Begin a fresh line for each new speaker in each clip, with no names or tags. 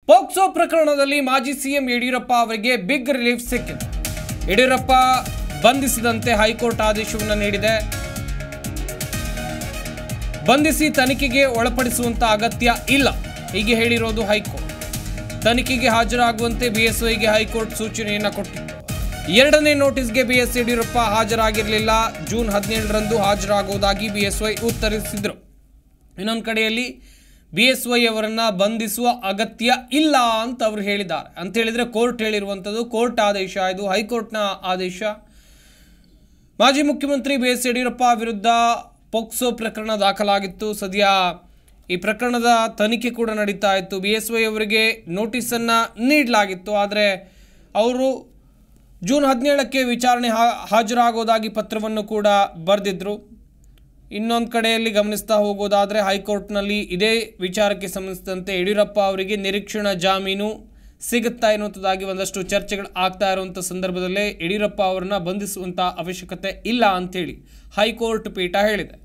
POCSO ಪ್ರಕರಣದಲ್ಲಿ ಮಾಜಿ CM Yediyurappa ಅವರಿಗೆ ಬಿಗ್ ರಿಲೀಫ್ ಸಿಕ್ಕಿದೆ. ಯಡಿಯೂರಪ್ಪ ಬಂಧಿಸಿದಂತೆ ಹೈಕೋರ್ಟ್ ಆದೇಶವನ್ನು ನೀಡಿದೆ. ಬಂಧಿಸಿ ತನಿಖೆಗೆ ಒಳಪಡಿಸುವಂತ ಅಗತ್ಯ ಇಲ್ಲ ಹೀಗೆ ಹೇಳಿರೋದು ಹೈಕೋರ್ಟ್. ತನಿಖೆಗೆ ಹಾಜರಾಗುವಂತೆ ಬಿಎಸ್ವೈಗೆ ಹೈಕೋರ್ಟ್ ಸೂಚನೆಯನ್ನು ಕೊಟ್ಟಿತ್ತು. ಎರಡನೇ ನೋಟಿಸ್ಗೆ ಬಿಎಸ್ ಯಡಿಯೂರಪ್ಪ ಹಾಜರಾಗಿರಲಿಲ್ಲ. ಜೂನ್ 17ರಂದು ಹಾಜರಾಗುವುದಾಗಿ ಬಿಎಸ್ವೈ ಉತ್ತರಿಸಿದ್ರು. ಇನ್ನೊಂದು ಕಡೆಯಲ್ಲಿ ಬಿಎಸ್ವೈ ಅವರನ್ನ ಬಂಧಿಸುವ ಅಗತ್ಯ ಇಲ್ಲ ಅಂತ ಅವರು ಹೇಳಿದ್ದಾರೆ. ಅಂತ ಹೇಳಿದ್ರೆ ಕೋರ್ಟ್ ಹೇಳಿರುವಂಥದ್ದು, ಕೋರ್ಟ್ ಆದೇಶ, ಇದು ಹೈಕೋರ್ಟ್ನ ಆದೇಶ. ಮಾಜಿ ಮುಖ್ಯಮಂತ್ರಿ ಬಿಎಸ್ ಯಡಿಯೂರಪ್ಪ ವಿರುದ್ಧ ಪೋಕ್ಸೋ ಪ್ರಕರಣ ದಾಖಲಾಗಿತ್ತು. ಸದ್ಯ ಈ ಪ್ರಕರಣದ ತನಿಖೆ ಕೂಡ ನಡೀತಾ ಇತ್ತು. ಬಿಎಸ್ವೈ ಅವರಿಗೆ ನೋಟಿಸನ್ನು ನೀಡಲಾಗಿತ್ತು. ಆದರೆ ಅವರು ಜೂನ್ 17ಕ್ಕೆ ವಿಚಾರಣೆ ಹಾಜರಾಗೋದಾಗಿ ಪತ್ರವನ್ನು ಕೂಡ ಬರೆದಿದ್ರು. ಇನ್ನೊಂದು ಕಡೆಯಲ್ಲಿ ಗಮನಿಸ್ತಾ ಹೋಗೋದಾದರೆ ಹೈಕೋರ್ಟ್ನಲ್ಲಿ ಇದೇ ವಿಚಾರಕ್ಕೆ ಸಂಬಂಧಿಸಿದಂತೆ ಯಡಿಯೂರಪ್ಪ ಅವರಿಗೆ ನಿರೀಕ್ಷಣಾ ಜಾಮೀನು ಸಿಗುತ್ತಾ ಎನ್ನುವಂಥದ್ದಾಗಿ ಒಂದಷ್ಟು ಚರ್ಚೆಗಳು ಆಗ್ತಾ ಇರುವಂಥ ಸಂದರ್ಭದಲ್ಲೇ ಯಡಿಯೂರಪ್ಪ ಅವರನ್ನ ಬಂಧಿಸುವಂಥ ಅವಶ್ಯಕತೆ ಇಲ್ಲ ಅಂಥೇಳಿ ಹೈಕೋರ್ಟ್ ಪೀಠ ಹೇಳಿದೆ.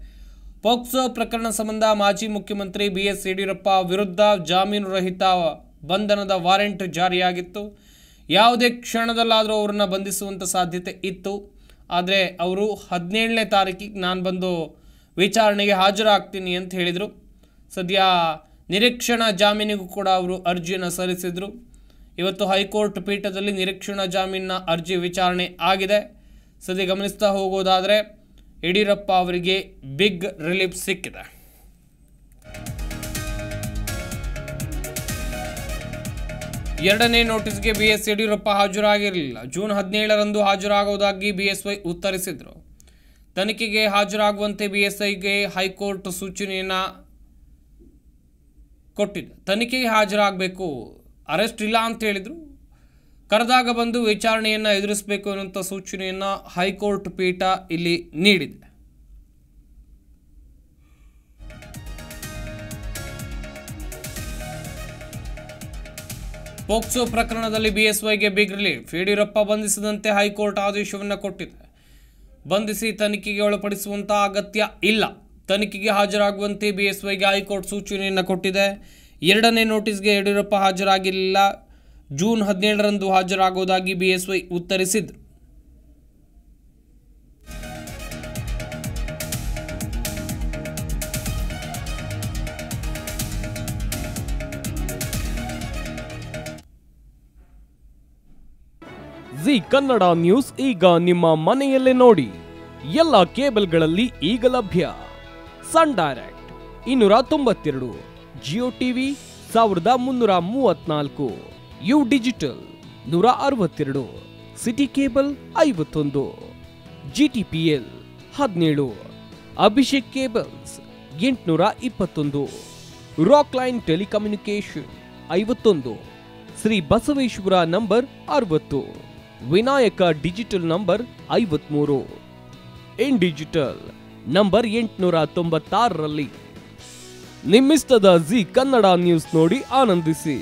ಪೋಕ್ಸೋ ಪ್ರಕರಣ ಸಂಬಂಧ ಮಾಜಿ ಮುಖ್ಯಮಂತ್ರಿ ಬಿಎಸ್ ಯಡಿಯೂರಪ್ಪ ವಿರುದ್ಧ ಜಾಮೀನು ರಹಿತ ಬಂಧನದ ವಾರೆಂಟ್ ಜಾರಿಯಾಗಿತ್ತು. ಯಾವುದೇ ಕ್ಷಣದಲ್ಲಾದರೂ ಅವರನ್ನು ಬಂಧಿಸುವಂಥ ಸಾಧ್ಯತೆ ಇತ್ತು. ಆದರೆ ಅವರು 17ನೇ ತಾರೀಕಿಗೆ ನಾನು ಬಂದು ವಿಚಾರಣೆಗೆ ಹಾಜರಾಗ್ತೀನಿ ಅಂತ ಹೇಳಿದರು. ಸದ್ಯ ನಿರೀಕ್ಷಣಾ ಜಾಮೀನಿಗೂ ಕೂಡ ಅವರು ಅರ್ಜಿಯನ್ನು ಸಲ್ಲಿಸಿದರು. ಇವತ್ತು ಹೈಕೋರ್ಟ್ ಪೀಠದಲ್ಲಿ ನಿರೀಕ್ಷಣಾ ಜಾಮೀನಿನ ಅರ್ಜಿ ವಿಚಾರಣೆ ಆಗಿದೆ. ಸದ್ಯ ಗಮನಿಸ್ತಾ ಹೋಗೋದಾದರೆ ಯಡಿಯೂರಪ್ಪ ಅವರಿಗೆ ಬಿಗ್ ರಿಲೀಫ್ ಸಿಕ್ಕಿದೆ. ಎರಡನೇ ನೋಟಿಸ್ಗೆ ಬಿಎಸ್ ಯಡಿಯೂರಪ್ಪ ಹಾಜರಾಗಿರಲಿಲ್ಲ. ಜೂನ್ 17ರಂದು ಹಾಜರಾಗುವುದಾಗಿ ಬಿಎಸ್ವೈ ಉತ್ತರಿಸಿದರು. ತನಿಖೆಗೆ ಹಾಜರಾಗುವಂತೆ ಬಿಎಸ್ವೈಗೆ ಹೈಕೋರ್ಟ್ ಸೂಚನೆಯನ್ನು ಕೊಟ್ಟಿದೆ. ತನಿಖೆಗೆ ಹಾಜರಾಗಬೇಕು, ಅರೆಸ್ಟ್ ಇಲ್ಲ ಅಂತ ಹೇಳಿದರು. ಕರೆದಾಗ ಬಂದು ವಿಚಾರಣೆಯನ್ನು ಎದುರಿಸಬೇಕು ಅನ್ನುವಂಥ ಸೂಚನೆಯನ್ನು ಹೈಕೋರ್ಟ್ ಪೀಠ ಇಲ್ಲಿ ನೀಡಿದೆ. ಪೋಕ್ಸೋ ಪ್ರಕರಣದಲ್ಲಿ ಬಿಎಸ್ವೈಗೆ ಬಿಗ್ ರಿಲೀಫ್. ಯಡಿಯೂರಪ್ಪ ಬಂಧಿಸದಂತೆ ಹೈಕೋರ್ಟ್ ಆದೇಶವನ್ನು ಕೊಟ್ಟಿದೆ. ಬಂಧಿಸಿ ತನಿಖೆಗೆ ಒಳಪಡಿಸುವಂಥ ಅಗತ್ಯ ಇಲ್ಲ. ತನಿಖೆಗೆ ಹಾಜರಾಗುವಂತೆ ಬಿಎಸ್ವೈಗೆ ಹೈಕೋರ್ಟ್ ಸೂಚನೆಯನ್ನು ಕೊಟ್ಟಿದೆ. ಎರಡನೇ ನೋಟಿಸ್ಗೆ ಯಡಿಯೂರಪ್ಪ ಹಾಜರಾಗಿರಲಿಲ್ಲ. ಜೂನ್ 17ರಂದು ಹಾಜರಾಗುವುದಾಗಿ ಬಿಎಸ್ವೈ ಉತ್ತರಿಸಿದ್ರು.
ಜಿ ಕನ್ನಡ ನ್ಯೂಸ್ ಈಗ ನಿಮ್ಮ ಮನೆಯಲ್ಲೇ ನೋಡಿ. ಎಲ್ಲ ಕೇಬಲ್ಗಳಲ್ಲಿ ಈಗ ಲಭ್ಯ. Sun Direct 292, Jio TV 1334, U digital 162, city cable 51, GTPL 17, Abhishek cables 821, rock line telecommunication 51, Shri Basaveshwara number 60, Vinayaka digital number 53, in digital number 896ರಲ್ಲಿ. ನಿಮ್ಮಿಸ್ತದ ಜಿ ಕನ್ನಡ ನ್ಯೂಸ್ ನೋಡಿ ಆನಂದಿಸಿ.